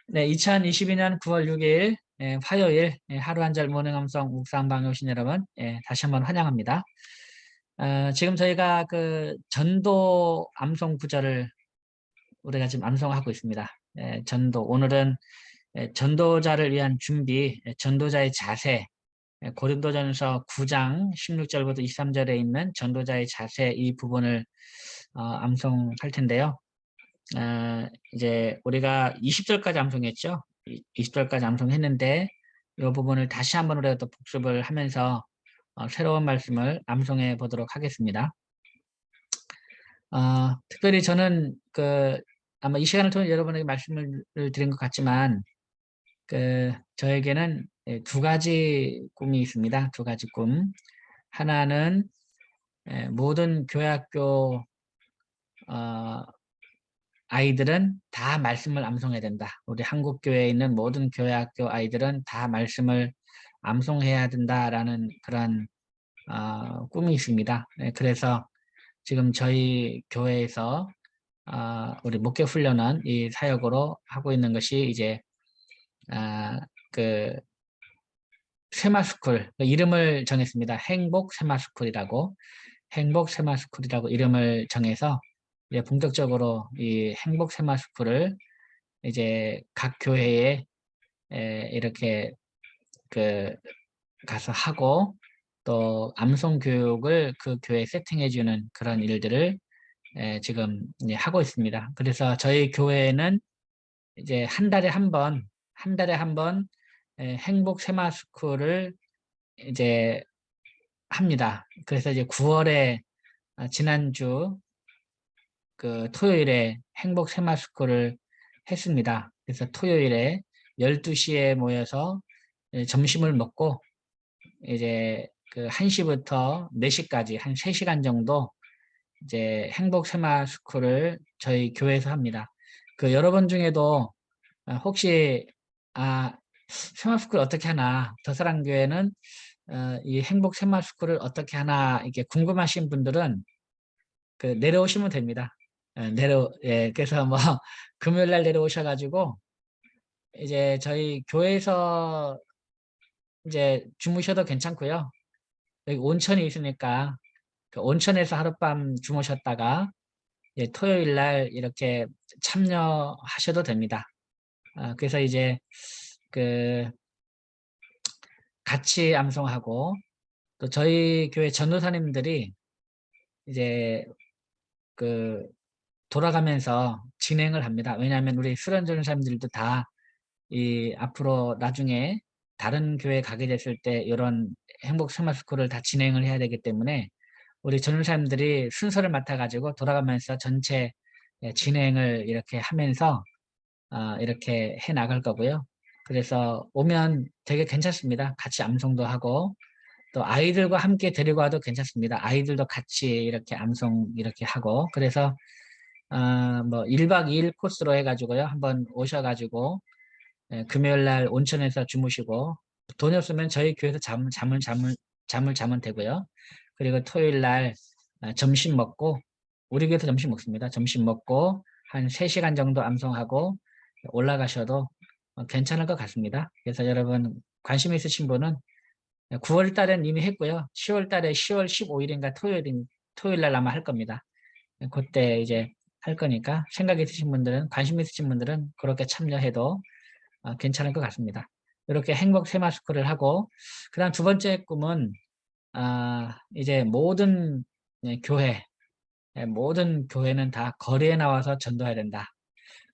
네, 2022년 9월 6일 화요일 하루 한 절 모닝 암송 묵상방에 오신 여러분 다시 한번 환영합니다. 지금 저희가 그 전도 암송 구절을 우리가 지금 암송하고 있습니다. 전도 오늘은 전도자를 위한 준비, 전도자의 자세, 고린도전서 9장 16절부터 23절에 있는 전도자의 자세 이 부분을 암송할 텐데요. 이제 우리가 20절까지 암송했죠. 20절까지 암송했는데 이 부분을 다시 한번 우리가 또 복습을 하면서 새로운 말씀을 암송해 보도록 하겠습니다. 특별히 저는 아마 이 시간을 통해 여러분에게 말씀을 드린 것 같지만 저에게는 두 가지 꿈이 있습니다. 두 가지 꿈. 하나는 모든 교회학교 아이들은 다 말씀을 암송해야 된다. 우리 한국교회에 있는 모든 교회학교 아이들은 다 말씀을 암송해야 된다라는 그런 꿈이 있습니다. 그래서 지금 저희 교회에서 우리 목회 훈련은 이 사역으로 하고 있는 것이 이제 그 세마스쿨 이름을 정했습니다. 행복 세마스쿨이라고 이름을 정해서 이제 본격적으로 이 행복 세마스쿨을 이제 각 교회에 이렇게 가서 하고 또 암송 교육을 그 교회에 세팅해주는 그런 일들을 지금 이제 하고 있습니다. 그래서 저희 교회는 이제 한 달에 한 번 행복 세마스쿨을 이제 합니다. 그래서 이제 9월에 지난주 그 토요일에 행복 세마스쿨을 했습니다. 그래서 토요일에 12시에 모여서 점심을 먹고 이제 그 1시부터 4시까지 한 3시간 정도 이제 행복 세마스쿨을 저희 교회에서 합니다. 그 여러분 중에도 혹시 세마스쿨 어떻게 하나 더사랑교회는 이 행복 세마스쿨을 어떻게 하나 이게 궁금하신 분들은 내려오시면 됩니다. 그래서 뭐 금요일 날 내려오셔가지고 이제 저희 교회에서 이제 주무셔도 괜찮고요. 여기 온천이 있으니까 그 온천에서 하룻밤 주무셨다가 토요일 날 이렇게 참여하셔도 됩니다. 그래서 이제 그 같이 암송하고 또 저희 교회 전도사님들이 이제 그 돌아가면서 진행을 합니다. 왜냐하면 우리 수련 전도사님들도 다 이 앞으로 나중에 다른 교회 가게 됐을 때 이런 행복 세마스쿨을 다 진행을 해야 되기 때문에 우리 전도사님들이 순서를 맡아가지고 돌아가면서 전체 진행을 이렇게 하면서 이렇게 해 나갈 거고요. 그래서 오면 되게 괜찮습니다. 같이 암송도 하고 또 아이들과 함께 데리고 와도 괜찮습니다. 아이들도 같이 이렇게 암송 이렇게 하고 그래서 뭐 1박 2일 코스로 해가지고요. 한번 오셔가지고 금요일 날 온천에서 주무시고 돈이 없으면 저희 교회에서 잠을 자면 되고요. 그리고 토요일 날 점심 먹고 우리 교회에서 점심 먹습니다. 점심 먹고 한 3시간 정도 암송하고 올라가셔도 괜찮을 것 같습니다. 그래서 여러분 관심 있으신 분은 9월 달엔 이미 했고요. 10월 달에 10월 15일인가 토요일 날 아마 할 겁니다. 그때 이제 할 거니까 생각 있으신 분들은 관심 있으신 분들은 그렇게 참여해도 괜찮을 것 같습니다. 이렇게 행복 세마스쿨을 하고 그다음 두 번째 꿈은 이제 모든 교회는 다 거리에 나와서 전도해야 된다.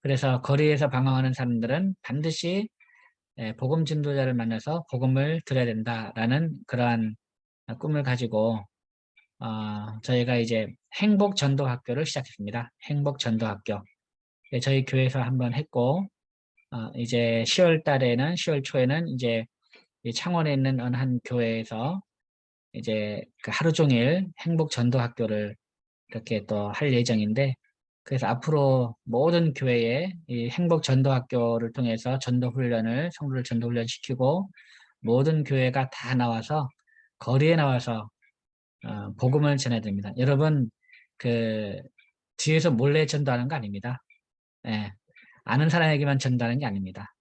그래서 거리에서 방황하는 사람들은 반드시 복음 전도자를 만나서 복음을 들어야 된다라는 그러한 꿈을 가지고 저희가 이제 행복 전도학교를 시작했습니다. 행복 전도학교. 저희 교회에서 한번 했고 이제 10월 초에는 이제 창원에 있는 어느 한 교회에서 이제 그 하루 종일 행복 전도 학교를 이렇게 또 할 예정인데 그래서 앞으로 모든 교회에 이 행복 전도 학교를 통해서 성도를 전도 훈련 시키고 모든 교회가 다 나와서 거리에 나와서 복음을 전해야 됩니다. 여러분 그 뒤에서 몰래 전도하는 거 아닙니다. 예. 아는 사람에게만 전달하는 게 아닙니다.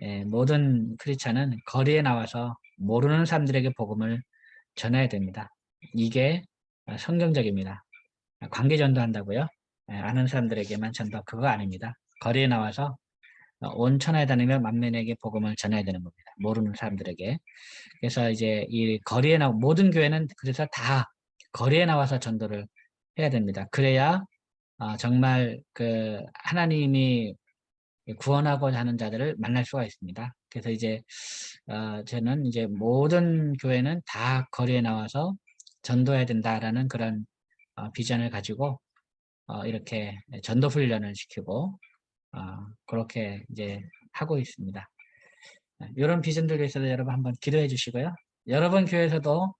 예, 모든 크리스찬은 거리에 나와서 모르는 사람들에게 복음을 전해야 됩니다. 이게 성경적입니다. 관계 전도한다고요? 예, 아는 사람들에게만 전도, 그거 아닙니다. 거리에 나와서 온 천하에 다니며 만민에게 복음을 전해야 되는 겁니다. 모르는 사람들에게. 그래서 이제 이 거리에 나와, 모든 교회는 그래서 다 거리에 나와서 전도를 해야 됩니다. 그래야 정말 그 하나님이 구원하고자 하는 자들을 만날 수가 있습니다. 그래서 이제 저는 이제 모든 교회는 다 거리에 나와서 전도해야 된다라는 그런 비전을 가지고 이렇게 전도 훈련을 시키고 그렇게 이제 하고 있습니다. 이런 비전들 위해서도 여러분 한번 기도해 주시고요. 여러분 교회에서도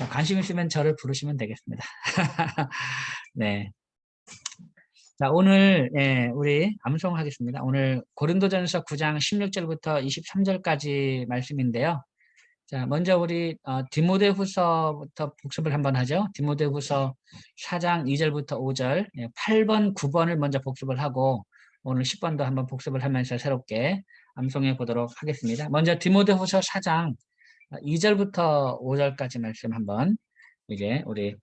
관심 있으면 저를 부르시면 되겠습니다. 네. 자, 오늘 우리 암송하겠습니다. 오늘 고린도전서 9장 16절부터 23절까지 말씀인데요. 자, 먼저 우리 디모데후서부터 복습을 한번 하죠. 디모데후서 4장 2절부터 5절, 8번, 9번을 먼저 복습을 하고 오늘 10번도 한번 복습을 하면서 새롭게 암송해 보도록 하겠습니다. 먼저 디모데후서 4장 2절부터 5절까지 말씀 한번 이제 우리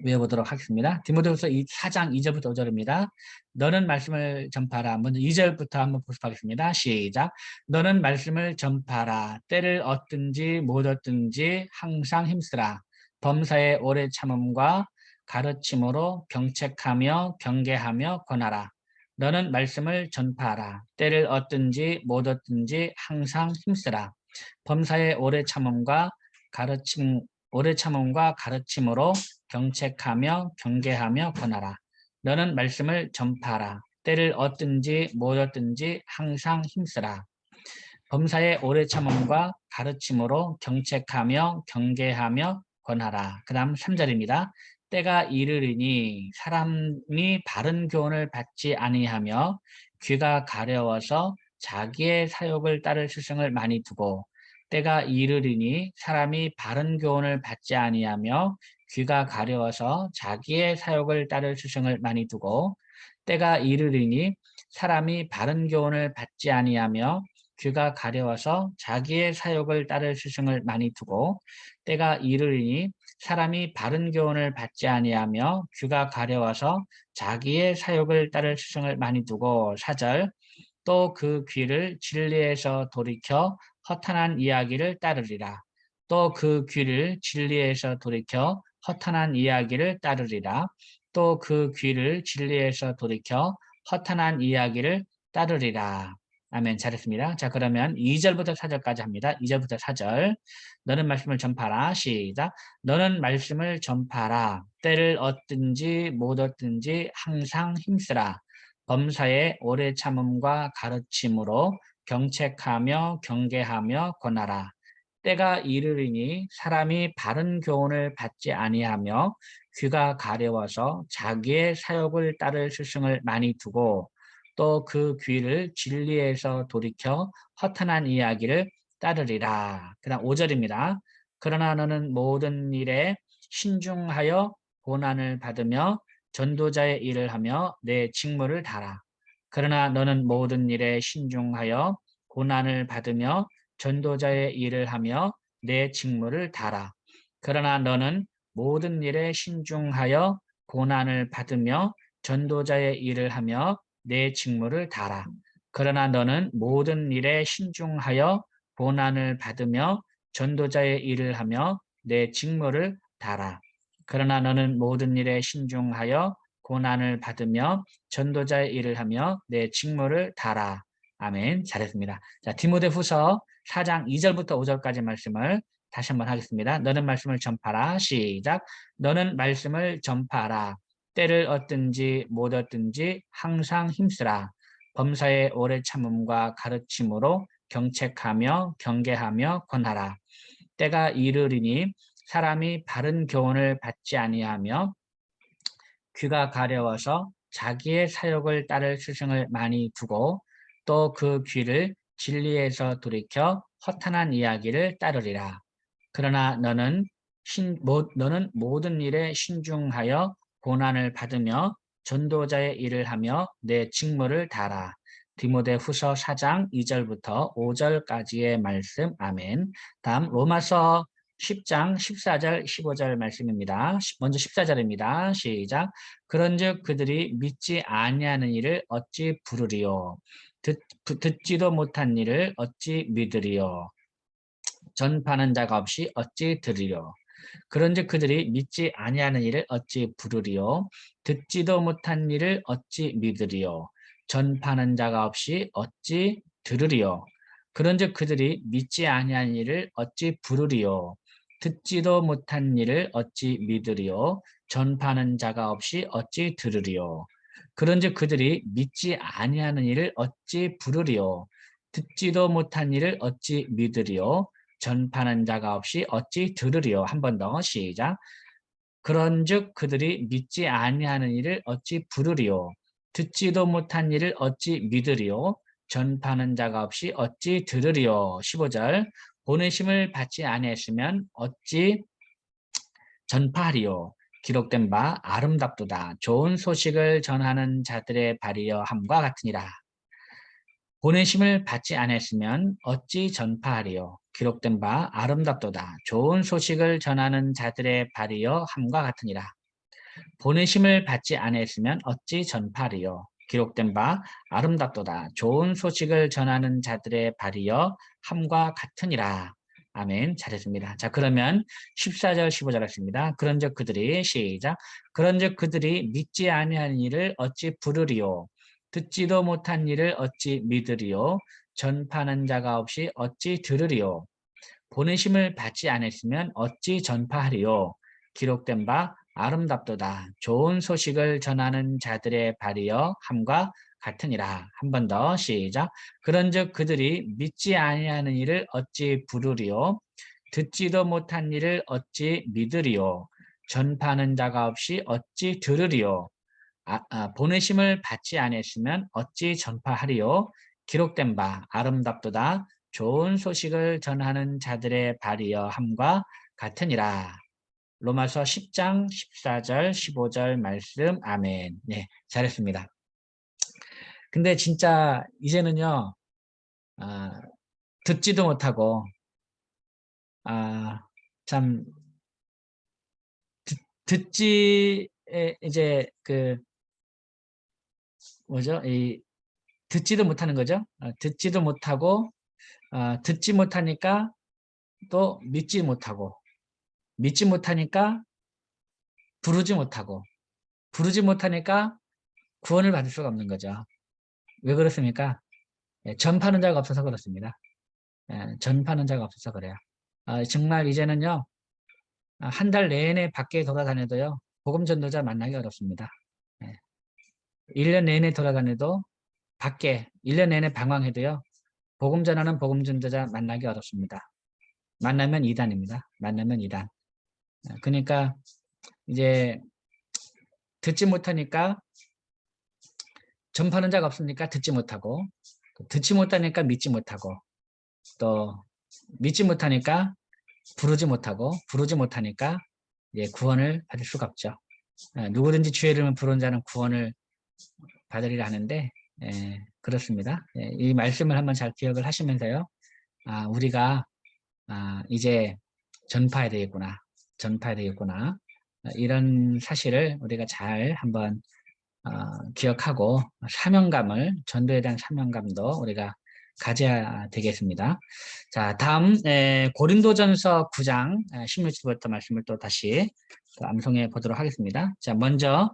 외워보도록 하겠습니다. 디모데후서 4장 2절부터 5절입니다. 너는 말씀을 전파라. 먼저 2절부터 한번 복습하겠습니다. 시작. 너는 말씀을 전파라. 때를 얻든지 못 얻든지 항상 힘쓰라. 범사의 오래 참음과 가르침으로 경책하며 경계하며 권하라. 너는 말씀을 전파하라. 때를 얻든지 못 얻든지 항상 힘쓰라. 범사의 오래 참음과 가르침으로 경책하며 경계하며 권하라. 너는 말씀을 전파하라. 때를 얻든지 못 얻든지 항상 힘쓰라. 범사의 오래 참음과 가르침으로 경책하며 경계하며 권하라. 그 다음 3절입니다. 때가 이르리니 사람이 바른 교훈을 받지 아니하며 귀가 가려워서 자기의 사욕을 따를 스승을 많이 두고 때가 이르리니 사람이 바른 교훈을 받지 아니하며 귀가 가려워서 자기의 사욕을 따를 스승을 많이 두고 때가 이르리니 사람이 바른 교훈을 받지 아니하며 귀가 가려워서 자기의 사욕을 따를 스승을 많이 두고 때가 이르리니 사람이 바른 교훈을 받지 아니하며 귀가 가려워서 자기의 사욕을 따를 스승을 많이 두고 4절 또 그 귀를 진리에서 돌이켜 허탄한 이야기를 따르리라. 또 그 귀를 진리에서 돌이켜 허탄한 이야기를 따르리라. 또 그 귀를 진리에서 돌이켜 허탄한 이야기를 따르리라. 아멘. 잘했습니다. 자, 그러면 2절부터 4절까지 합니다. 2절부터 4절. 너는 말씀을 전파라. 시작. 너는 말씀을 전파라. 때를 얻든지 못 얻든지 항상 힘쓰라. 범사의 오래 참음과 가르침으로 경책하며 경계하며 권하라. 때가 이르리니 사람이 바른 교훈을 받지 아니하며 귀가 가려워서 자기의 사욕을 따를 스승을 많이 두고 또 그 귀를 진리에서 돌이켜 허탄한 이야기를 따르리라. 그 다음 5절입니다. 그러나 너는 모든 일에 신중하여 고난을 받으며 전도자의 일을 하며 내 직무를 다하라. 그러나 너는 모든 일에 신중하여 고난을 받으며 전도자의 일을 하며 내 직무를 다하라. 그러나 너는 모든 일에 신중하여 고난을 받으며 전도자의 일을 하며 내 직무를 다하라. 그러나 너는 모든 일에 신중하여 고난을 받으며 전도자의 일을 하며 내 직무를 다하라. 그러나 너는 모든 일에 신중하여 고난을 받으며 전도자의 일을 하며 내 직무를 다하라. 아멘. 잘했습니다. 자, 디모데후서 4장 2절부터 5절까지 말씀을 다시 한번 하겠습니다. 너는 말씀을 전파라. 시작. 너는 말씀을 전파하라. 때를 얻든지 못 얻든지 항상 힘쓰라. 범사의 오래 참음과 가르침으로 경책하며 경계하며 권하라. 때가 이르리니 사람이 바른 교훈을 받지 아니하며 귀가 가려워서 자기의 사욕을 따를 스승을 많이 두고 또 그 귀를 진리에서 돌이켜 허탄한 이야기를 따르리라. 그러나 너는 모든 일에 신중하여 고난을 받으며 전도자의 일을 하며 내 직무를 다하라. 디모데후서 4장 2절부터 5절까지의 말씀. 아멘. 다음 로마서 10장 14절 15절 말씀입니다. 먼저 14절입니다. 시작. 그런즉 그들이 믿지 아니하는 일을 어찌 부르리요. 듣지도 못한 일을 어찌 믿으리요. 전파하는 자가 없이 어찌 들으리요. 그런즉 그들이 믿지 아니하는 일을 어찌 부르리요. 듣지도 못한 일을 어찌 믿으리요. 전파하는 자가 없이 어찌 들으리요. 그런즉 그들이 믿지 아니하는 일을 어찌 부르리요. 듣지도 못한 일을 어찌 믿으리요. 전파하는 자가 없이 어찌 들으리요. 그런즉 그들이 믿지 아니하는 일을 어찌 부르리요. 듣지도 못한 일을 어찌 믿으리요. 전파하는 자가 없이 어찌 들으리요. 한 번 더 시작. 그런즉 그들이 믿지 아니하는 일을 어찌 부르리요. 듣지도 못한 일을 어찌 믿으리요. 전파하는 자가 없이 어찌 들으리요. 15절. 보내심을 받지 아니했으면 어찌 전파하리요. 기록된 바 아름답도다. 좋은 소식을 전하는 자들의 발이여 함과 같으니라. 보내심을 받지 않았으면 어찌 전파하리요. 기록된 바 아름답도다. 좋은 소식을 전하는 자들의 발이여 함과 같으니라. 보내심을 받지 않았으면 어찌 전파하리요. 기록된 바 아름답도다. 좋은 소식을 전하는 자들의 발이여 함과 같으니라. 아멘. 잘했습니다. 자, 그러면 14절 15절 했습니다. 그런즉 그들이 시작. 그런즉 그들이 믿지 아니하는 일을 어찌 부르리요. 듣지도 못한 일을 어찌 믿으리요. 전파하는 자가 없이 어찌 들으리요. 보내심을 받지 않았으면 어찌 전파하리요. 기록된 바 아름답도다. 좋은 소식을 전하는 자들의 발이여 함과 같으니라. 한 번 더 시작. 그런즉 그들이 믿지 아니하는 일을 어찌 부르리요. 듣지도 못한 일을 어찌 믿으리요. 전파하는 자가 없이 어찌 들으리요. 보내심을 받지 않았으면 어찌 전파하리요. 기록된 바 아름답도다. 좋은 소식을 전하는 자들의 발이여 함과 같으니라. 로마서 10장 14절 15절 말씀. 아멘. 네, 잘했습니다. 근데 진짜 이제는요, 듣지도 못하고 참 듣지 이제 그 뭐죠? 이 듣지도 못하는 거죠. 듣지도 못하고 듣지 못하니까 또 믿지 못하고 믿지 못하니까 부르지 못하고 부르지 못하니까 구원을 받을 수가 없는 거죠. 왜 그렇습니까? 전파하는 자가 없어서 그렇습니다. 전파하는 자가 없어서 그래요. 정말 이제는요. 한 달 내내 밖에 돌아다녀도요. 복음 전도자 만나기 어렵습니다. 1년 내내 돌아다녀도 밖에 1년 내내 방황해도요. 복음 전하는 복음 전도자 만나기 어렵습니다. 만나면 이단입니다. 만나면 이단. 그러니까 이제 듣지 못하니까 전파하는 자가 없으니까 듣지 못하고 듣지 못하니까 믿지 못하고 또 믿지 못하니까 부르지 못하고 부르지 못하니까 구원을 받을 수가 없죠. 누구든지 주의 이름을 부르는 자는 구원을 받으리라 하는데 그렇습니다. 이 말씀을 한번 잘 기억을 하시면서요. 우리가 이제 전파해야 되겠구나. 전파해야 되겠구나. 이런 사실을 우리가 잘 한번 기억하고 사명감을 전도에 대한 사명감도 우리가 가져야 되겠습니다. 자, 다음 고린도전서 9장 16절부터 말씀을 또 다시 암송해 보도록 하겠습니다. 자, 먼저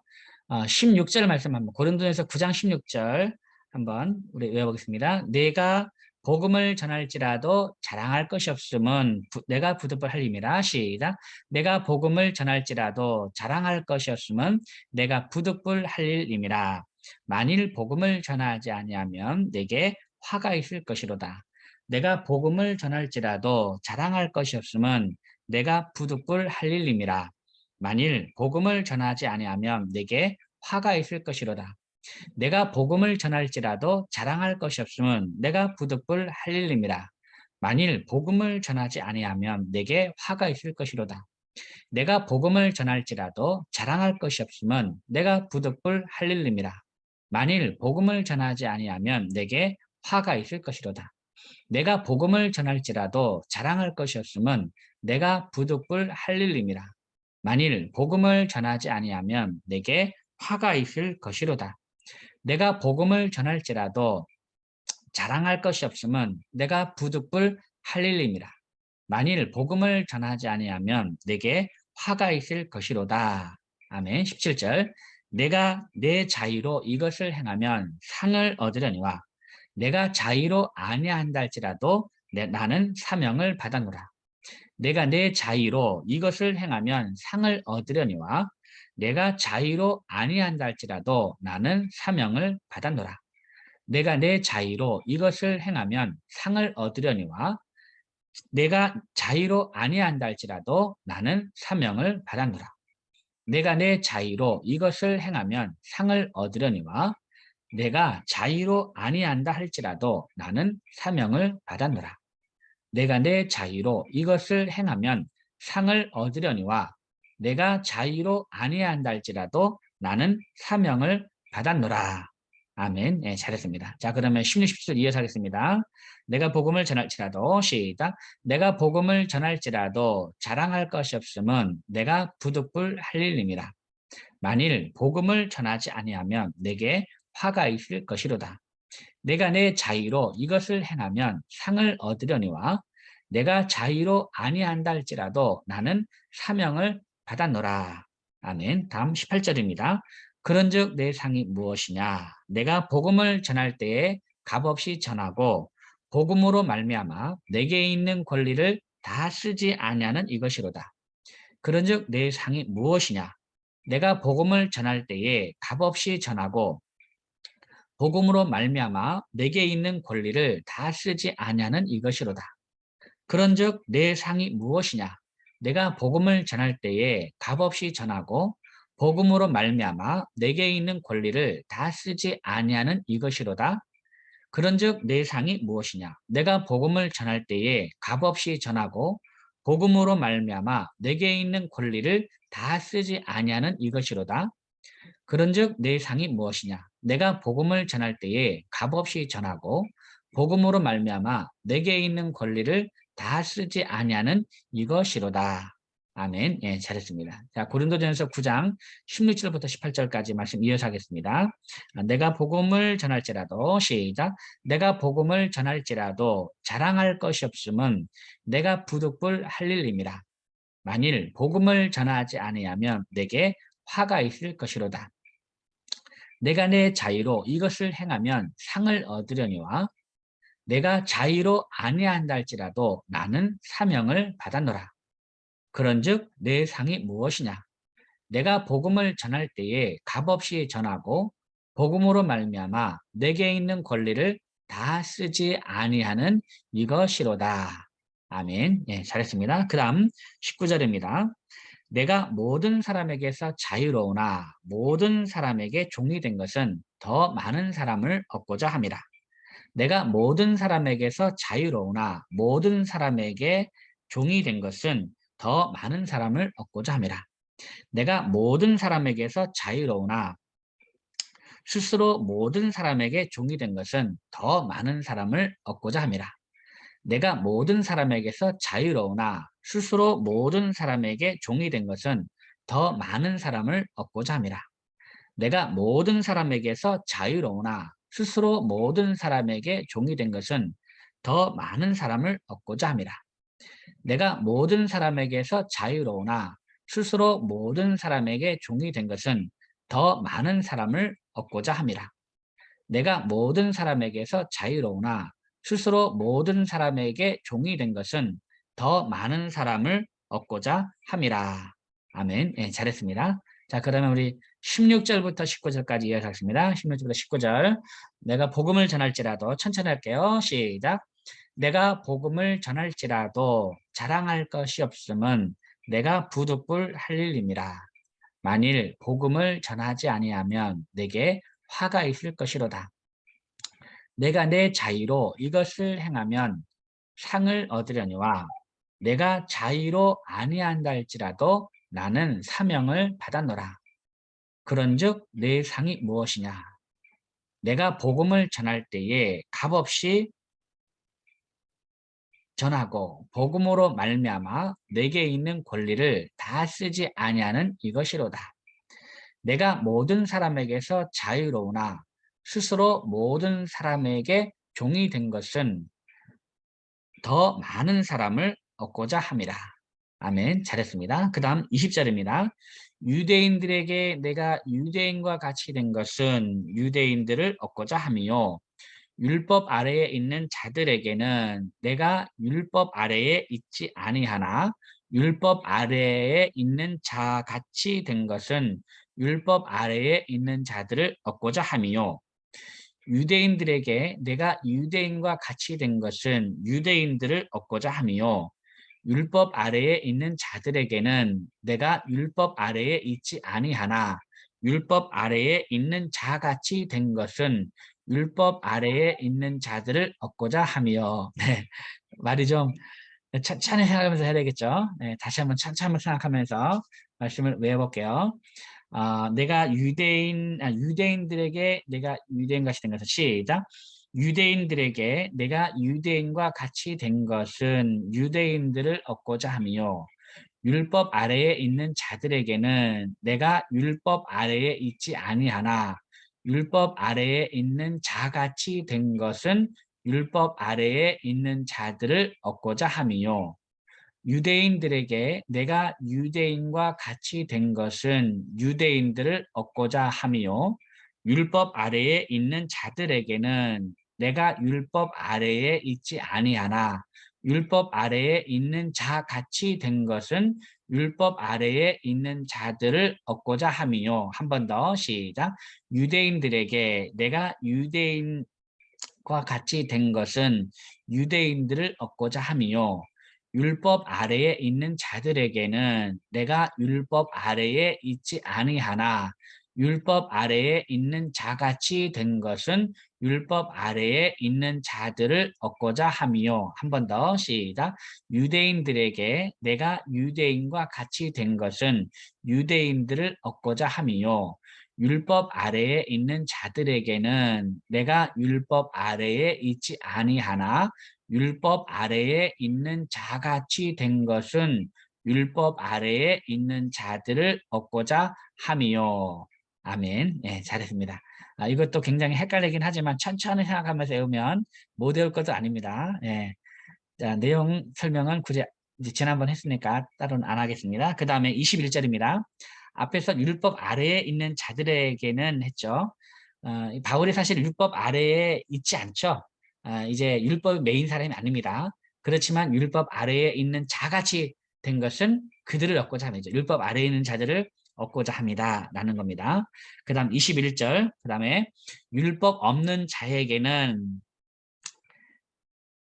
16절 말씀 한번 고린도전서 9장 16절 한번 우리 외워보겠습니다. 내가 복음을 전할지라도 자랑할 것이 없음은 내가 부득불 할 힘이라. 시작. 내가 복음을 전할지라도 자랑할 것이 없음은 내가 부득불 할 일임이라. 만일 복음을 전하지 아니하면 내게 화가 있을 것이로다. 내가 복음을 전할지라도 자랑할 것이 없음은 내가 부득불 할 일임이라. 만일 복음을 전하지 아니하면 내게 화가 있을 것이로다. 내가 복음을 전할지라도 자랑할 것이 없음은 내가 부득불 할 일임이라. 만일 복음을 전하지 아니하면 내게 화가 있을 것이로다. 내가 복음을 전할지라도 자랑할 것이 없으면 내가 부득불 할 일임이라. 만일 복음을 전하지 아니하면 내게 화가 있을 것이로다. 내가 복음을 전할지라도 자랑할 것이 없으면 내가 부득불 할 일임이라. 만일 복음을 전하지 아니하면 내게 화가 있을 것이로다. 내가 복음을 전할지라도 자랑할 것이 없으면 내가 부득불 할 일임이라. 만일 복음을 전하지 아니하면 내게 화가 있을 것이로다. 아멘. 17절. 내가 내 자의로 이것을 행하면 상을 얻으려니와 내가 자의로 아니한다 할지라도 나는 사명을 받아노라. 내가 내 자의로 이것을 행하면 상을 얻으려니와 내가 자의로 아니한다 할지라도 나는 사명을 받아노라. 내가 내 자의로 이것을 행하면 상을 얻으려니와 내가 자의로 아니한다 할지라도 나는 사명을 받아노라. 내가 내 자의로 이것을 행하면 상을 얻으려니와 내가 자의로 아니한다 할지라도 나는 사명을 받아노라. 내가 내 자의로 이것을 행하면 상을 얻으려니와 내가 자의로 아니한다 할지라도 나는 사명을 받았노라. 아멘. 네, 잘했습니다. 자, 그러면 16, 17절 이어서 하겠습니다. 내가 복음을 전할지라도 시작. 내가 복음을 전할지라도 자랑할 것이 없음은 내가 부득불 할 일임이라. 만일 복음을 전하지 아니하면 내게 화가 있을 것이로다. 내가 내 자의로 이것을 행하면 상을 얻으려니와 내가 자의로 아니한다 할지라도 나는 사명을 받았노라. 아멘. 다음 18절입니다. 그런즉 내 상이 무엇이냐? 내가 복음을 전할 때에 값없이 전하고 복음으로 말미암아 내게 있는 권리를 다 쓰지 아니하는 이것이로다. 그런즉 내 상이 무엇이냐? 내가 복음을 전할 때에 값없이 전하고 복음으로 말미암아 내게 있는 권리를 다 쓰지 아니하는 이것이로다. 그런즉 내 상이 무엇이냐? 내가 복음을 전할 때에 값없이 전하고 복음으로 말미암아 내게 있는 권리를 다 쓰지 아니하는 이것이로다. 그런즉 내 상이 무엇이냐? 내가 복음을 전할 때에 값없이 전하고 복음으로 말미암아 내게 있는 권리를 다 쓰지 아니하는 이것이로다. 그런즉 내 상이 무엇이냐? 내가 복음을 전할 때에 값없이 전하고 복음으로 말미암아 내게 있는 권리를 다 쓰지 아니하는 이것이로다. 아멘. 예, 잘했습니다. 자, 고린도전서 9장 16절부터 18절까지 말씀 이어서 하겠습니다. 내가 복음을 전할지라도 시작. 내가 복음을 전할지라도 자랑할 것이 없음은 내가 부득불 할 일임이라. 만일 복음을 전하지 아니하면 내게 화가 있을 것이로다. 내가 내 자의로 이것을 행하면 상을 얻으려니와 내가 자의로 아니한다 할지라도 나는 사명을 받았노라. 그런즉 내 상이 무엇이냐? 내가 복음을 전할 때에 값없이 전하고 복음으로 말미암아 내게 있는 권리를 다 쓰지 아니하는 이것이로다. 아멘. 예, 잘했습니다. 그 다음 19절입니다. 내가 모든 사람에게서 자유로우나 모든 사람에게 종이 된 것은 더 많은 사람을 얻고자 함이라. 내가 모든 사람에게서 자유로우나 모든 사람에게 종이 된 것은 더 많은 사람을 얻고자 함이라. 내가 모든 사람에게서 자유로우나 스스로 모든 사람에게 종이 된 것은 더 많은 사람을 얻고자 함이라. 내가 모든 사람에게서 자유로우나 스스로 모든 사람에게 종이 된 것은 더 많은 사람을 얻고자 함이라. 내가 모든 사람에게서 자유로우나 스스로 모든 사람에게 종이 된 것은 더 많은 사람을 얻고자 함이라. 내가 모든 사람에게서 자유로우나 스스로 모든 사람에게 종이 된 것은 더 많은 사람을 얻고자 함이라. 내가 모든 사람에게서 자유로우나 스스로 모든 사람에게 종이 된 것은 더 많은 사람을 얻고자 함이라. 아멘. 예, 잘했습니다. 자, 그러면 우리 16절부터 19절까지 이어가겠습니다. 16절부터 19절. 내가 복음을 전할지라도 천천히 할게요. 시작. 내가 복음을 전할지라도 자랑할 것이 없음은 내가 부득불 할 일임이라. 만일 복음을 전하지 아니하면 내게 화가 있을 것이로다. 내가 내 자의로 이것을 행하면 상을 얻으려니와 내가 자유로 아니한다 할지라도 나는 사명을 받았노라. 그런즉 내 상이 무엇이냐? 내가 복음을 전할 때에 값없이 전하고 복음으로 말미암아 내게 있는 권리를 다 쓰지 아니하는 이것이로다. 내가 모든 사람에게서 자유로우나 스스로 모든 사람에게 종이 된 것은 더 많은 사람을 얻고자 함이라. 아멘. 잘했습니다. 그 다음 20절입니다. 유대인들에게 내가 유대인과 같이 된 것은 유대인들을 얻고자 함이요. 율법 아래에 있는 자들에게는 내가 율법 아래에 있지 아니하나 율법 아래에 있는 자 같이 된 것은 율법 아래에 있는 자들을 얻고자 함이요. 유대인들에게 내가 유대인과 같이 된 것은 유대인들을 얻고자 함이요. 율법 아래에 있는 자들에게는 내가 율법 아래에 있지 아니하나 율법 아래에 있는 자같이 된 것은 율법 아래에 있는 자들을 얻고자 함이요. 네, 말이 좀 천천히 생각하면서 해야 되겠죠. 네, 다시 한번 천천히 생각하면서 말씀을 외워볼게요. 내가 유대인들에게 내가 유대인 같이 된 것은 시작. 유대인들에게 내가 유대인과 같이 된 것은 유대인들을 얻고자 함이요. 율법 아래에 있는 자들에게는 내가 율법 아래에 있지 아니하나 율법 아래에 있는 자같이 된 것은 율법 아래에 있는 자들을 얻고자 함이요. 유대인들에게 내가 유대인과 같이 된 것은 유대인들을 얻고자 함이요. 율법 아래에 있는 자들에게는 내가 율법 아래에 있지 아니하나 율법 아래에 있는 자 같이 된 것은 율법 아래에 있는 자들을 얻고자 함이요. 한 번 더 시작. 유대인들에게 내가 유대인과 같이 된 것은 유대인들을 얻고자 함이요. 율법 아래에 있는 자들에게는 내가 율법 아래에 있지 아니하나 율법 아래에 있는 자같이 된 것은 율법 아래에 있는 자들을 얻고자 함이요. 한 번 더 시작. 유대인들에게 내가 유대인과 같이 된 것은 유대인들을 얻고자 함이요. 율법 아래에 있는 자들에게는 내가 율법 아래에 있지 아니하나 율법 아래에 있는 자같이 된 것은 율법 아래에 있는 자들을 얻고자 함이요. 아멘. 네, 잘했습니다. 이것도 굉장히 헷갈리긴 하지만 천천히 생각하면서 외우면 못 외울 것도 아닙니다. 예. 자, 내용 설명은 굳이 이제 지난번 했으니까 따로는 안 하겠습니다. 그 다음에 21절입니다. 앞에서 율법 아래에 있는 자들에게는 했죠. 바울이 사실 율법 아래에 있지 않죠. 이제 율법 메인 사람이 아닙니다. 그렇지만 율법 아래에 있는 자같이 된 것은 그들을 얻고자 합니다. 율법 아래에 있는 자들을 얻고자 합니다. 라는 겁니다. 그 다음 21절, 그 다음에 율법 없는 자에게는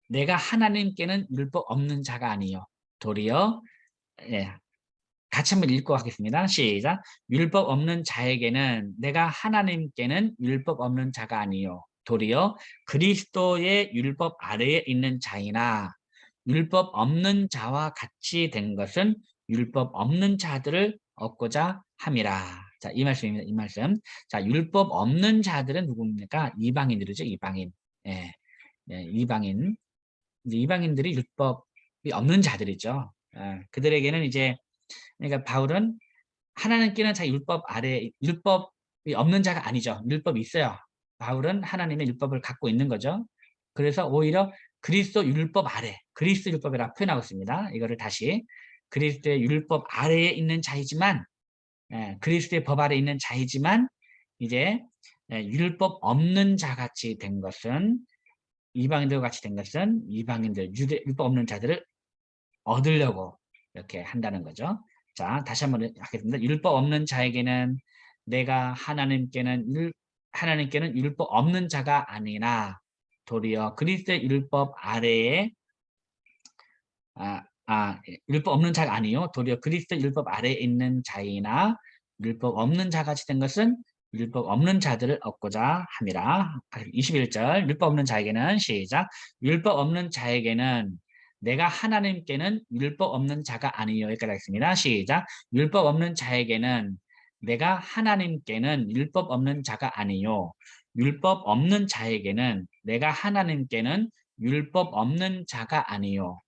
내가 하나님께는 율법 없는 자가 아니요. 도리어, 예, 같이 한번 읽고 하겠습니다. 시작. 율법 없는 자에게는 내가 하나님께는 율법 없는 자가 아니요. 도리어 그리스도의 율법 아래에 있는 자이나 율법 없는 자와 같이 된 것은 율법 없는 자들을 얻고자 함이라. 자, 이 말씀입니다. 이 말씀. 자, 율법 없는 자들은 누굽니까? 이방인들이죠. 이방인. 예, 예, 이방인. 이제 이방인들이 율법이 없는 자들이죠. 그들에게는 이제 그러니까 바울은 하나님께는 자기 율법 아래 율법이 없는 자가 아니죠. 율법이 있어요. 바울은 하나님의 율법을 갖고 있는 거죠. 그래서 오히려 그리스도 율법 아래, 그리스도 율법이라 표현하고 있습니다. 이거를 다시 그리스도의 율법 아래에 있는 자이지만 그리스도의 법 아래에 있는 자이지만 이제 율법 없는 자같이 된 것은 이방인들과 같이 된 것은 이방인들, 율법 없는 자들을 얻으려고 이렇게 한다는 거죠. 자, 다시 한번 하겠습니다. 율법 없는 자에게는 내가 하나님께는 율법 없는 자가 아니나 도리어 그리스도의 율법 아래에 율법 없는 자가 아니요 도리어 그리스도 율법 아래에 있는 자이나 율법 없는 자같이 된 것은 율법 없는 자들을 얻고자 함이라. 21절 율법 없는 자에게는 시작. 율법 없는 자에게는 내가 하나님께는 율법 없는 자가 아니요. 여기까지 하겠습니다. 시작. 율법 없는 자에게는 내가 하나님께는 율법 없는 자가 아니요. 율법 없는 자에게는 내가 하나님께는 율법 없는 자가 아니요.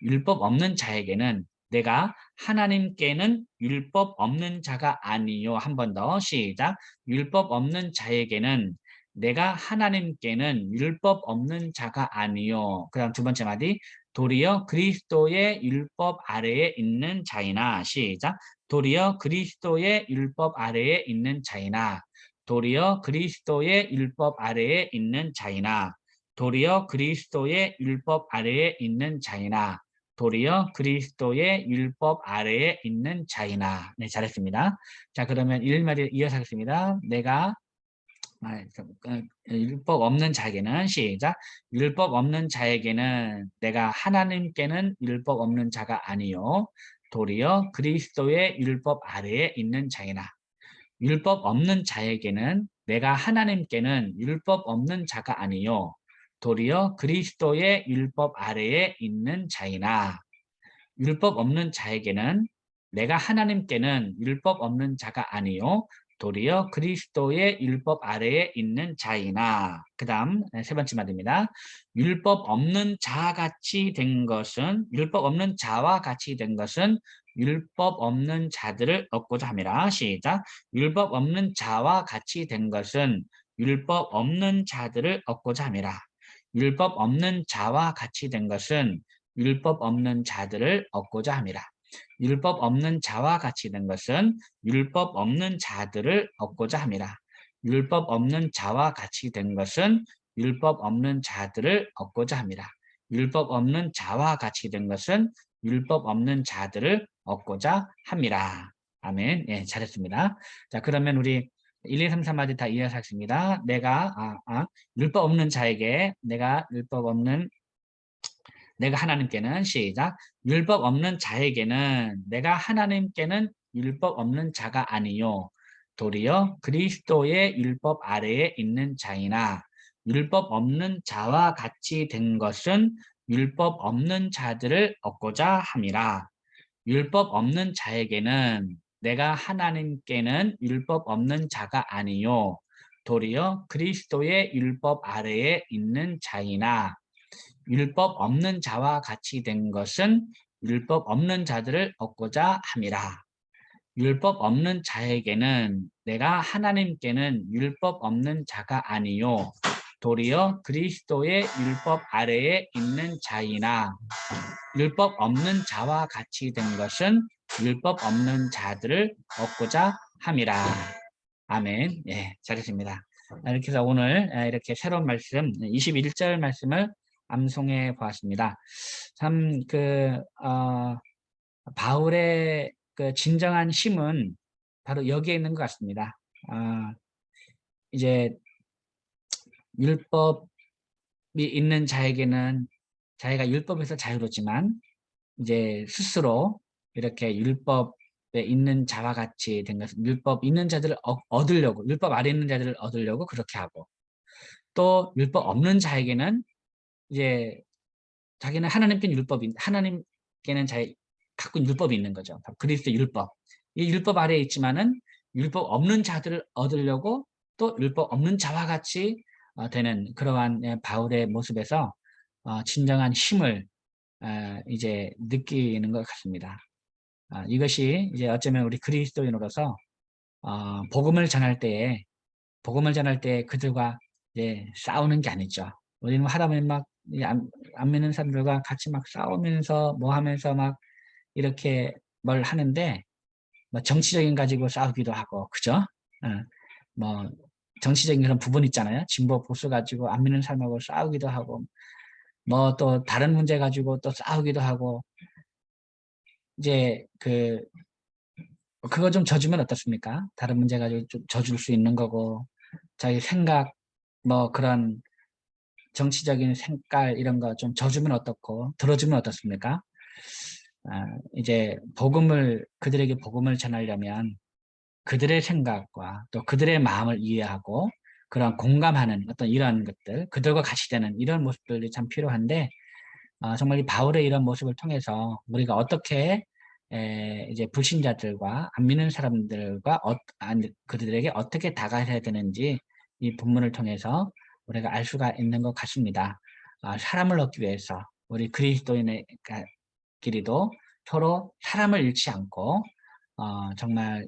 율법 없는 자에게는 내가 하나님께는 율법 없는 자가 아니요. 한 번 더 시작. 율법 없는 자에게는 내가 하나님께는 율법 없는 자가 아니요. 그 다음 두 번째 마디. 도리어 그리스도의 율법 아래에 있는 자이나. 시작. 도리어 그리스도의 율법 아래에 있는 자이나. 도리어 그리스도의 율법 아래에 있는 자이나. 도리어 그리스도의 율법 아래에 있는 자이나. 도리어 그리스도의 율법 아래에 있는 자이나. 네, 잘했습니다. 자, 그러면 1마디 이어서 하겠습니다. 내가 율법 없는 자에게는 시작. 율법 없는 자에게는 내가 하나님께는 율법 없는 자가 아니요. 도리어 그리스도의 율법 아래에 있는 자이나. 율법 없는 자에게는 내가 하나님께는 율법 없는 자가 아니요. 도리어 그리스도의 율법 아래에 있는 자이나. 율법 없는 자에게는 내가 하나님께는 율법 없는 자가 아니요. 도리어 그리스도의 율법 아래에 있는 자이나. 그 다음 세 번째 말입니다. 율법 없는 자와 같이 된 것은 율법 없는 자와 같이 된 것은 율법 없는 자들을 얻고자 함이라. 시작. 율법 없는 자와 같이 된 것은 율법 없는 자들을 얻고자 함이라. 율법 없는 자와 같이 된 것은 율법 없는 자들을 얻고자 함이라. 율법 없는 자와 같이 된 것은 율법 없는 자들을 얻고자 함이라. 율법 없는 자와 같이 된 것은 율법 없는 자들을 얻고자 함이라. 율법 없는 자와 같이 된 것은 율법 없는 자들을 얻고자 함이라. 아멘. 예, 잘했습니다. 자, 그러면 우리 1, 2, 3, 4마디 다 이해해서 하겠습니다. 율법 없는 자에게 내가 하나님께는 시작. 율법 없는 자에게는 내가 하나님께는 율법 없는 자가 아니요. 도리어 그리스도의 율법 아래에 있는 자이나 율법 없는 자와 같이 된 것은 율법 없는 자들을 얻고자 함이라. 율법 없는 자에게는 내가 하나님께는 율법 없는 자가 아니요. 도리어 그리스도의 율법 아래에 있는 자이나 율법 없는 자와 같이 된 것은 율법 없는 자들을 얻고자 함이라. 율법 없는 자에게는 내가 하나님께는 율법 없는 자가 아니요. 도리어 그리스도의 율법 아래에 있는 자이나 율법 없는 자와 같이 된 것은 율법 없는 자들을 얻고자 함이라. 아멘. 예, 잘했습니다. 이렇게 해서 오늘 이렇게 새로운 말씀 21절 말씀을 암송해 보았습니다. 참 바울의 그 진정한 힘은 바로 여기에 있는 것 같습니다. 이제 율법이 있는 자에게는 자기가 율법에서 자유롭지만 이제 스스로 이렇게 율법에 있는 자와 같이 된 것은 율법 있는 자들을 얻으려고 율법 아래 있는 자들을 얻으려고 그렇게 하고 또 율법 없는 자에게는 이제 자기는 하나님께는 자기 갖고 있는 율법이 있는 거죠. 그리스도 율법. 이 율법 아래에 있지만은 율법 없는 자들을 얻으려고 또 율법 없는 자와 같이 되는 그러한 바울의 모습에서 진정한 힘을 이제 느끼는 것 같습니다. 이것이 이제 어쩌면 우리 그리스도인으로서 복음을 전할 때에 그들과 이제 싸우는 게 아니죠. 우리는 하다보면 막 안 믿는 사람들과 같이 막 싸우면서 뭐 하면서 막 이렇게 뭘 하는데 뭐 정치적인 가지고 싸우기도 하고 그죠? 뭐 정치적인 그런 부분 있잖아요. 진보 보수 가지고 안 믿는 사람하고 싸우기도 하고 뭐 또 다른 문제 가지고 또 싸우기도 하고 이제 그거 좀 져주면 어떻습니까? 다른 문제 가지고 좀 져줄 수 있는 거고 자기 생각 뭐 그런 정치적인 색깔 이런 거 좀 져주면 어떻고 들어주면 어떻습니까? 이제 그들에게 복음을 전하려면 그들의 생각과 또 그들의 마음을 이해하고 그런 공감하는 어떤 이런 것들 그들과 같이 되는 이런 모습들이 참 필요한데 정말 이 바울의 이런 모습을 통해서 우리가 어떻게 이제 불신자들과 안 믿는 사람들과 그들에게 어떻게 다가가야 되는지 이 본문을 통해서 우리가 알 수가 있는 것 같습니다. 사람을 얻기 위해서 우리 그리스도인끼리도 서로 사람을 잃지 않고 정말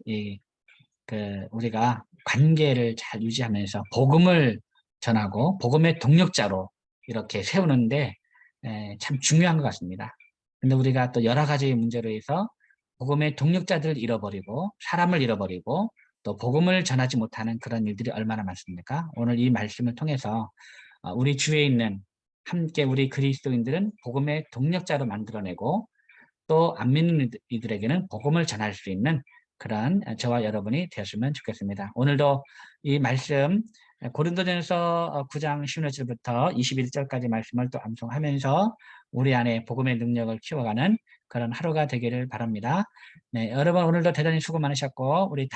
우리가 관계를 잘 유지하면서 복음을 전하고 복음의 동력자로 이렇게 세우는데 참 중요한 것 같습니다. 근데 우리가 또 여러 가지 문제로 해서 복음의 동력자들을 잃어버리고 사람을 잃어버리고 또 복음을 전하지 못하는 그런 일들이 얼마나 많습니까? 오늘 이 말씀을 통해서 우리 주위에 있는 함께 우리 그리스도인들은 복음의 동력자로 만들어내고 또 안 믿는 이들에게는 복음을 전할 수 있는 그런 저와 여러분이 되었으면 좋겠습니다. 오늘도 이 말씀 고린도전서 9장 16절부터 21절까지 말씀을 또 암송하면서 우리 안에 복음의 능력을 키워가는 그런 하루가 되기를 바랍니다. 네, 여러분 오늘도 대단히 수고 많으셨고 우리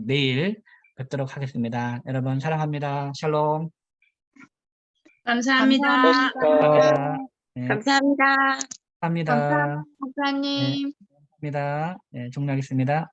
내일 뵙도록 하겠습니다. 여러분 사랑합니다. 샬롬. 감사합니다. 감사합니다. 네, 감사합니다. 감사합니다. 목사님. 네, 감사합니다. 네, 종료하겠습니다.